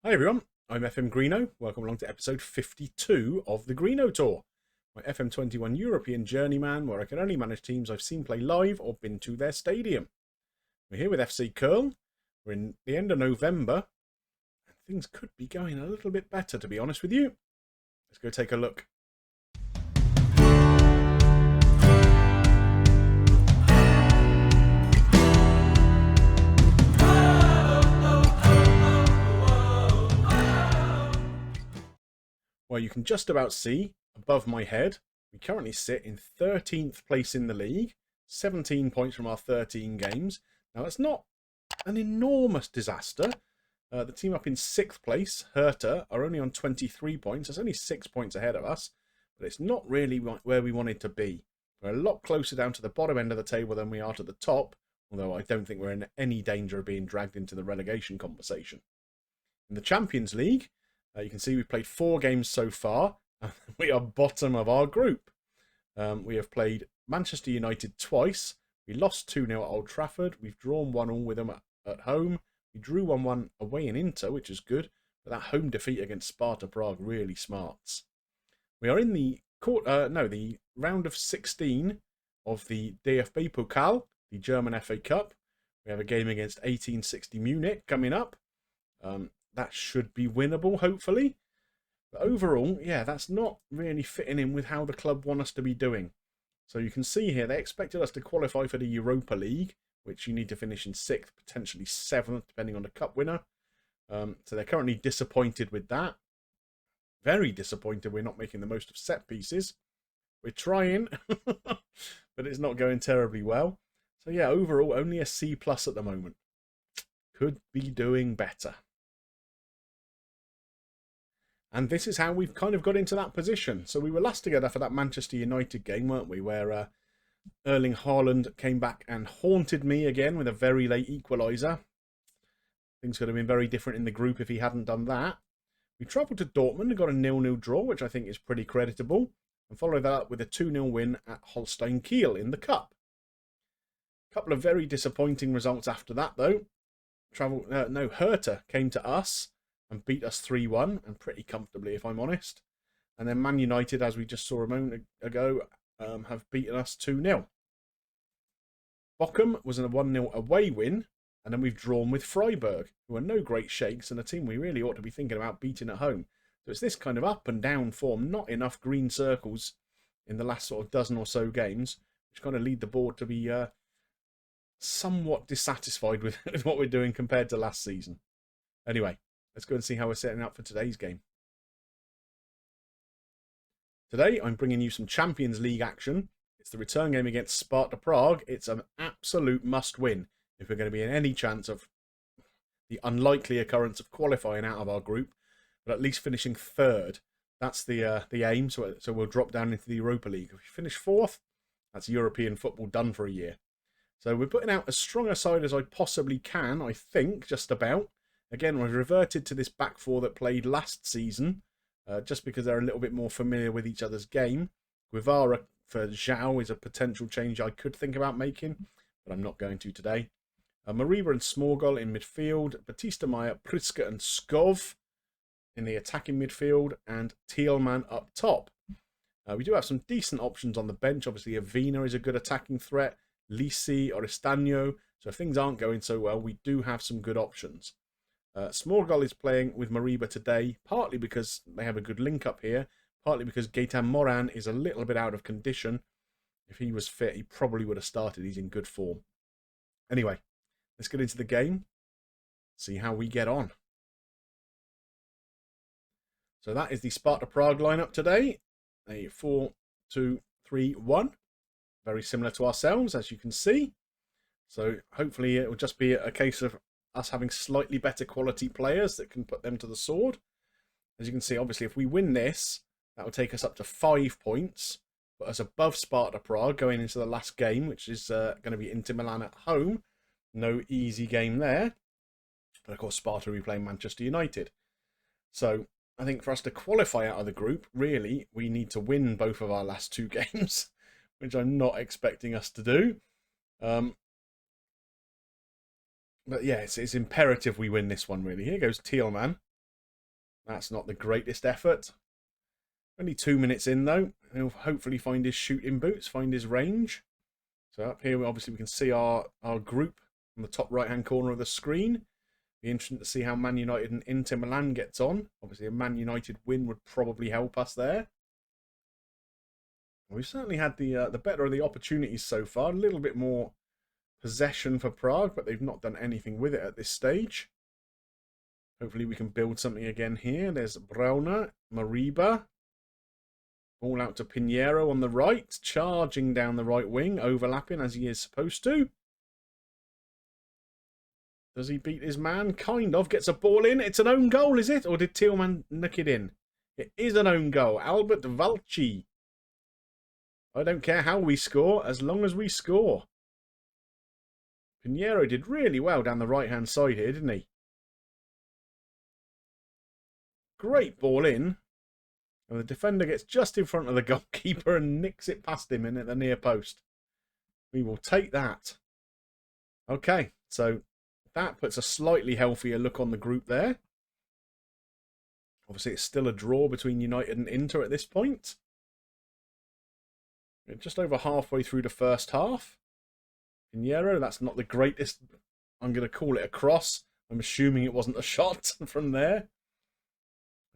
Hi everyone, I'm FMGreeno. Welcome along to episode 52 of the Greeno Tour, my FM21 European journeyman where I can only manage teams I've seen play live or been to their stadium. We're here with FC Köln. We're in the end of November, and things could be going a little bit better, to be honest with you. Let's go take a look. Well, you can just about see above my head, we currently sit in 13th place in the league, 17 points from our 13 games. Now, that's not an enormous disaster. The team up in 6th place, Hertha, are only on 23 points. That's only 6 points ahead of us, but it's not really where we wanted to be. We're a lot closer down to the bottom end of the table than we are to the top, although I don't think we're in any danger of being dragged into the relegation conversation. In the Champions League, you can see we've played 4 games so far, and we are bottom of our group. We have played Manchester United twice. We lost 2-0 at Old Trafford. We've drawn 1-1 with them at home. We drew 1-1 away in Inter, which is good, but that home defeat against Sparta Prague really smarts. We are in the the round of 16 of the DFB Pokal, the German FA Cup. We have a game against 1860 Munich coming up. That should be winnable, hopefully. But overall, yeah, that's not really fitting in with how the club want us to be doing. So you can see here, they expected us to qualify for the Europa League, which you need to finish in 6th, potentially 7th, depending on the cup winner. So they're currently disappointed with that. Very disappointed we're not making the most of set pieces. We're trying, but it's not going terribly well. So yeah, overall, only a C+ at the moment. Could be doing better. And this is how we've kind of got into that position. So we were last together for that Manchester United game, weren't we? Where Erling Haaland came back and haunted me again with a very late equaliser. Things could have been very different in the group if he hadn't done that. We travelled to Dortmund and got a 0-0 draw, which I think is pretty creditable. And followed that up with a 2-0 win at Holstein Kiel in the Cup. A couple of very disappointing results after that, though. Hertha came to us and beat us 3-1, and pretty comfortably, if I'm honest. And then Man United, as we just saw a moment ago, have beaten us 2-0. Bochum was a 1-0 away win, and then we've drawn with Freiburg, who are no great shakes, and a team we really ought to be thinking about beating at home. So it's this kind of up and down form, not enough green circles in the last sort of dozen or so games, which kind of lead the board to be somewhat dissatisfied with what we're doing compared to last season. Anyway, let's go and see how we're setting up for today's game. Today, I'm bringing you some Champions League action. It's the return game against Sparta Prague. It's an absolute must-win if we're going to be in any chance of the unlikely occurrence of qualifying out of our group, but at least finishing 3rd. That's the aim, so we'll drop down into the Europa League. If we finish 4th, that's European football done for a year. So we're putting out as strong a side as I possibly can, I think, just about. Again, we've reverted to this back 4 that played last season, just because they're a little bit more familiar with each other's game. Guevara for Zhao is a potential change I could think about making, but I'm not going to today. Mariba and Smorgol in midfield, Batista Meyer, Priska and Skov in the attacking midfield, and Thielmann up top. We do have some decent options on the bench. Obviously, Avina is a good attacking threat, Lisi or Estagno. So if things aren't going so well, we do have some good options. Smorgol is playing with Mariba today, partly because they have a good link up here, partly because Gaetan Moran is a little bit out of condition. If he was fit, he probably would have started. He's in good form. Anyway, let's get into the game, see how we get on. So that is the Sparta Prague lineup today. A 4-2-3-1. Very similar to ourselves, as you can see. So hopefully it will just be a case of us having slightly better quality players that can put them to the sword. As you can see, obviously, if we win this, that will take us up to 5 points, put us above Sparta Prague going into the last game, which is going to be Inter Milan at home. No easy game there. But of course, Sparta will be playing Manchester United. So I think for us to qualify out of the group, really, we need to win both of our last 2 games, which I'm not expecting us to do. But yeah, it's imperative we win this one, really. Here goes Thielmann. That's not the greatest effort. Only 2 minutes in, though. He'll hopefully find his shooting boots, find his range. So up here, obviously, we can see our group on the top right-hand corner of the screen. Be interesting to see how Man United and Inter Milan gets on. Obviously, a Man United win would probably help us there. We've certainly had the better of the opportunities so far. A little bit more possession for Prague, but they've not done anything with it at this stage. Hopefully we can build something again here. There's Brauner, Mariba. All out to Pinheiro on the right. Charging down the right wing, overlapping as he is supposed to. Does he beat his man? Kind of. Gets a ball in. It's an own goal, is it? Or did Thielmann nick it in? It is an own goal. Albert Valci. I don't care how we score, as long as we score. Pinheiro did really well down the right-hand side here, didn't he? Great ball in. And the defender gets just in front of the goalkeeper and nicks it past him in at the near post. We will take that. Okay, so that puts a slightly healthier look on the group there. Obviously, it's still a draw between United and Inter at this point. We're just over halfway through the first half. Pinheiro, that's not the greatest. I'm going to call it a cross. I'm assuming it wasn't a shot from there.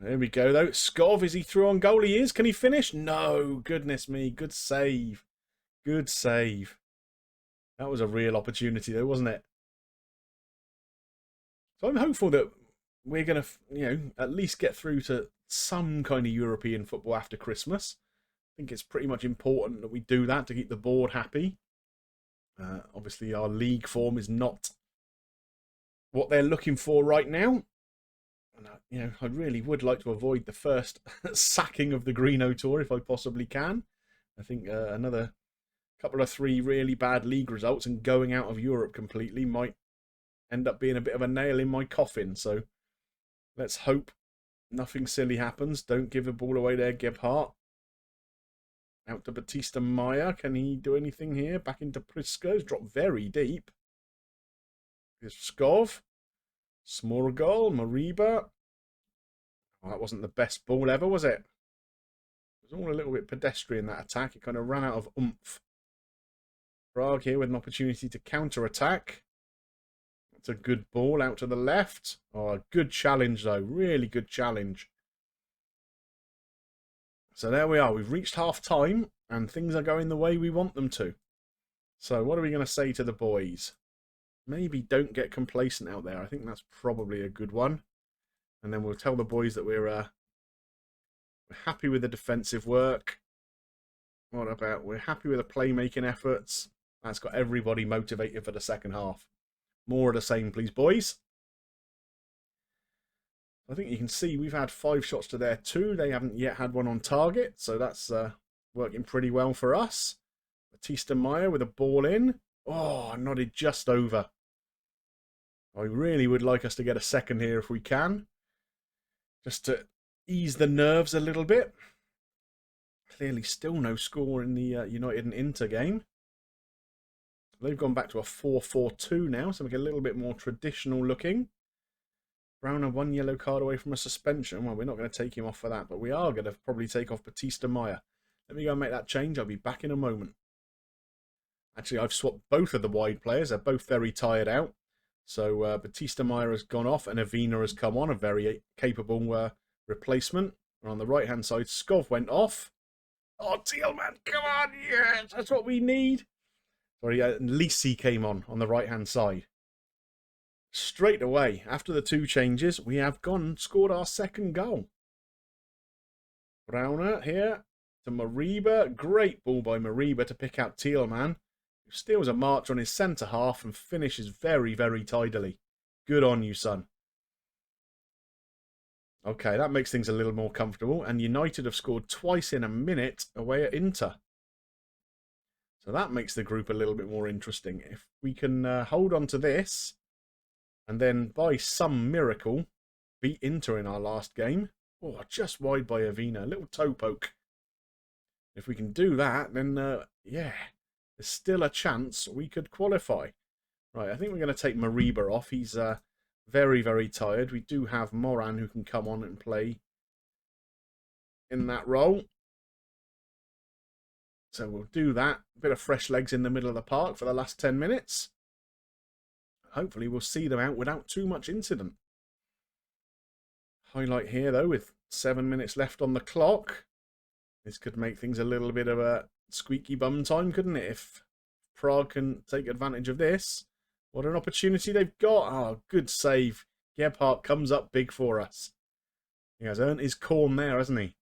There we go, though. Skov, is he through on goal? He is. Can he finish? No. Goodness me. Good save. Good save. That was a real opportunity, though, wasn't it? So I'm hopeful that we're going to, at least get through to some kind of European football after Christmas. I think it's pretty much important that we do that to keep the board happy. Obviously, our league form is not what they're looking for right now. And, I really would like to avoid the first sacking of the Greeno Tour if I possibly can. I think another couple of 3 really bad league results and going out of Europe completely might end up being a bit of a nail in my coffin. So let's hope nothing silly happens. Don't give the ball away there, Gebhardt. Out to Batista Maya. Can he do anything here? Back into Prisco's. Dropped very deep. Here's Skov. Smorgol. Mariba. Oh, that wasn't the best ball ever, was it? It was all a little bit pedestrian, that attack. It kind of ran out of oomph. Prague here with an opportunity to counter-attack. That's a good ball out to the left. Oh, a good challenge, though. Really good challenge. So there we are. We've reached half-time, and things are going the way we want them to. So what are we going to say to the boys? Maybe don't get complacent out there. I think that's probably a good one. And then we'll tell the boys that we're happy with the defensive work. What about we're happy with the playmaking efforts? That's got everybody motivated for the second half. More of the same, please, boys. I think you can see we've had 5 shots to their 2. They haven't yet had one on target, so that's working pretty well for us. Batista Maya with a ball in. Oh, nodded just over. I really would like us to get a second here if we can. Just to ease the nerves a little bit. Clearly still no score in the United and Inter game. They've gone back to a 4-4-2 now, something a little bit more traditional looking. Browner 1 yellow card away from a suspension. Well, we're not going to take him off for that, but we are going to probably take off Batista Maya. Let me go and make that change. I'll be back in a moment. Actually, I've swapped both of the wide players. They're both very tired out. So Batista Maya has gone off and Avina has come on, a very capable replacement. And on the right-hand side, Skov went off. Oh, Thielmann, come on, yes, that's what we need. Sorry, Lisi came on the right-hand side. Straight away, after the 2 changes, we have gone and scored our second goal. Brauner here to Mariba. Great ball by Mariba to pick out Thielmann, who steals a march on his centre half and finishes very, very tidily. Good on you, son. Okay, that makes things a little more comfortable. And United have scored twice in a minute away at Inter. So that makes the group a little bit more interesting. If we can hold on to this, and then by some miracle, beat Inter in our last game. Oh, just wide by Avina. A little toe poke. If we can do that, then, yeah, there's still a chance we could qualify. Right, I think we're going to take Mariba off. He's very, very tired. We do have Moran who can come on and play in that role. So we'll do that. A bit of fresh legs in the middle of the park for the last 10 minutes. Hopefully we'll see them out without too much incident. Highlight here, though, with 7 minutes left on the clock. This could make things a little bit of a squeaky bum time, couldn't it? If Prague can take advantage of this. What an opportunity they've got. Oh, good save. Gebhardt comes up big for us. He has earned his corn there, hasn't he?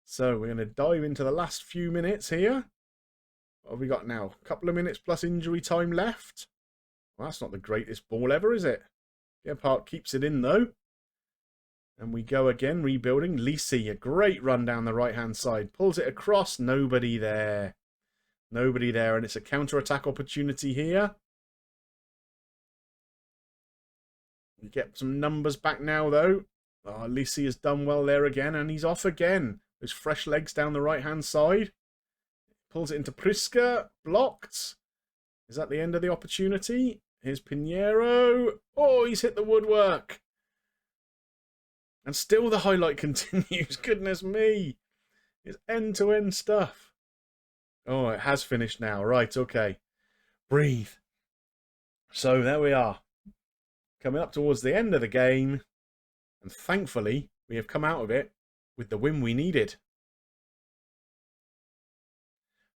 So we're going to dive into the last few minutes here. What have we got now? A couple of minutes plus injury time left. Well, that's not the greatest ball ever, is it? Gebhardt keeps it in, though. And we go again, rebuilding. Lisi, a great run down the right-hand side. Pulls it across. Nobody there. Nobody there, and it's a counter-attack opportunity here. We get some numbers back now, though. Oh, Lisi has done well there again, and he's off again. There's fresh legs down the right-hand side. Pulls it into Priska. Blocked. Is that the end of the opportunity? Here's Pinheiro. Oh, he's hit the woodwork. And still the highlight continues. Goodness me. It's end-to-end stuff. Oh, it has finished now. Right, okay. Breathe. So there we are. Coming up towards the end of the game. And thankfully, we have come out of it with the win we needed.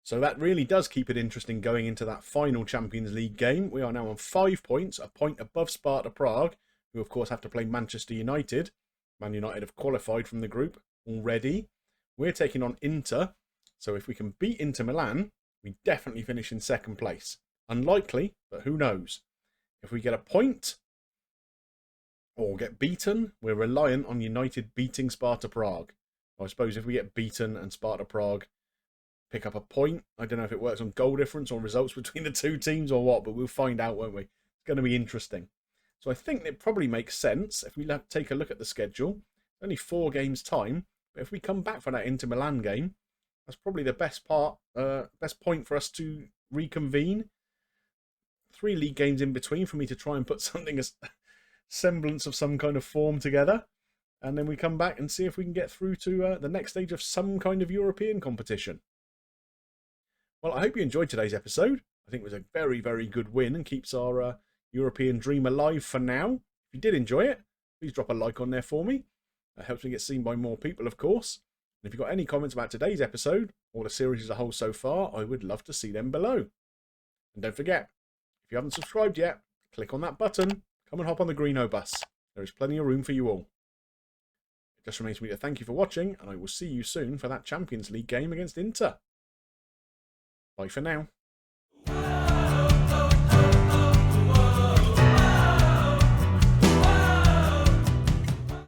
So that really does keep it interesting going into that final Champions League game. We are now on 5 points, a point above Sparta Prague, who of course have to play Manchester United. Man United have qualified from the group already. We're taking on Inter. So if we can beat Inter Milan, we definitely finish in second place. Unlikely, but who knows. If we get a point or get beaten, we're reliant on United beating Sparta Prague. I suppose if we get beaten and Sparta Prague pick up a point, I don't know if it works on goal difference or results between the two teams or what, but we'll find out, won't we? It's going to be interesting. So I think it probably makes sense if we take a look at the schedule. Only 4 games time, but if we come back for that Inter Milan game, that's probably the best point for us to reconvene. 3 league games in between for me to try and put something as semblance of some kind of form together. And then we come back and see if we can get through to the next stage of some kind of European competition. Well, I hope you enjoyed today's episode. I think it was a very, very good win and keeps our European dream alive for now. If you did enjoy it, please drop a like on there for me. That helps me get seen by more people, of course. And if you've got any comments about today's episode, or the series as a whole so far, I would love to see them below. And don't forget, if you haven't subscribed yet, click on that button. Come and hop on the Greenobus. There is plenty of room for you all. It just remains for me to thank you for watching, and I will see you soon for that Champions League game against Inter. Bye for now.